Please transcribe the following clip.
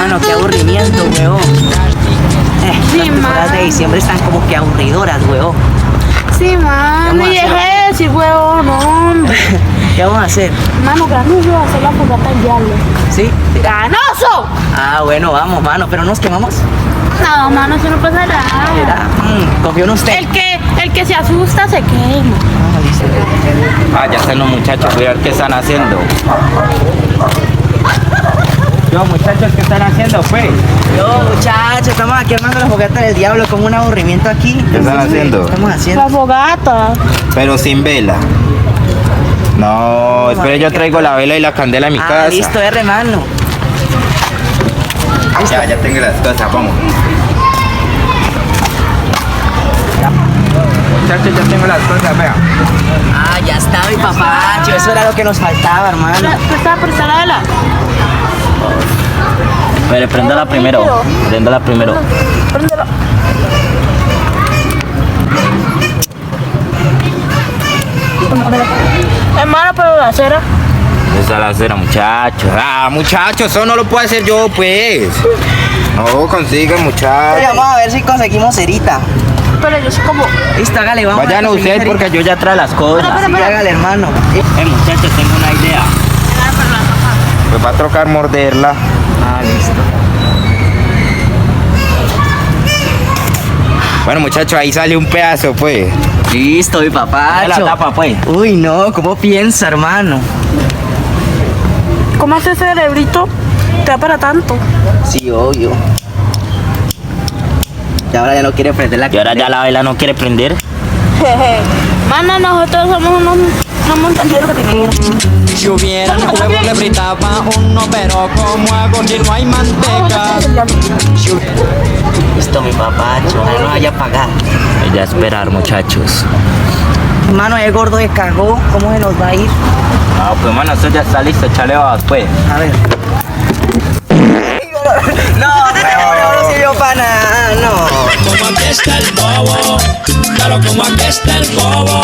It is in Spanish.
mano, qué aburrimiento, weón. Sí, Las temporadas de man. diciembre están como que aburridoras, weón. Sí, mano, Vamos a y hacer- deja de decir huevón, no, hombre. ¿Qué vamos a hacer? Mano, Granujo va a hacer la fogata del diablo. ¿Sí? ¡Ganoso! Ah, bueno, vamos, mano, pero nos quemamos. No, mano, eso no pasa nada. Mira, confío en usted. El que se asusta se quema. Ah, listo. Ah, ya están los muchachos, voy a ver qué están haciendo. Yo, muchachos, ¿qué están haciendo, pues? Yo, muchachos, estamos aquí armando la fogata del diablo con un aburrimiento aquí. ¿Qué están haciendo? ¿Qué estamos haciendo? La fogata. Pero sin vela. No, espere, yo traigo la vela y la candela a mi casa. Listo, hermano. Ya tengo las cosas, vamos. Muchachos, ya tengo las cosas, vean. Ah, ya está, mi papacho. Eso era lo que nos faltaba, hermano. Presta la vela. Pero préndala primero. Préndala primero. Préndela. Hermano, pero la cera. Esa es la cera, muchachos. Ah, muchachos, eso no lo puedo hacer yo, pues. No, consigue, muchachos. Vamos a ver si conseguimos cerita. Pero yo soy como. Listo, hágale, vamos. Vayan a conseguir ustedes cerita. porque yo ya trae las cosas. Sí, hágale, hermano. Muchachos, tengo una idea. Pues va a tocar morderla. Ah, listo. Bueno, muchachos, ahí sale un pedazo, pues. Listo, mi papacho. Dale la tapa, pues. Uy, no, ¿cómo piensa, hermano? ¿Cómo hace ese cerebrito? Te da para tanto. Sí, obvio. Y ahora ya no quiere prender la Y ahora ya la vela no quiere prender. Mano, nosotros somos unos montañeros que te quieren. Si hubiera un huevo le fritaba uno, pero como a Gordy no hay manteca. Listo, mi papacho. Ojalá no vaya a pagar. Ya esperar, muchachos. Hermano, el gordo de cagó. ¿Cómo se nos va a ir? No, pues mano, eso ya está listo, échale babas, pues. A ver. No sirvió para nada, no. Como aquí está el bobo, claro, como aquí está el bobo.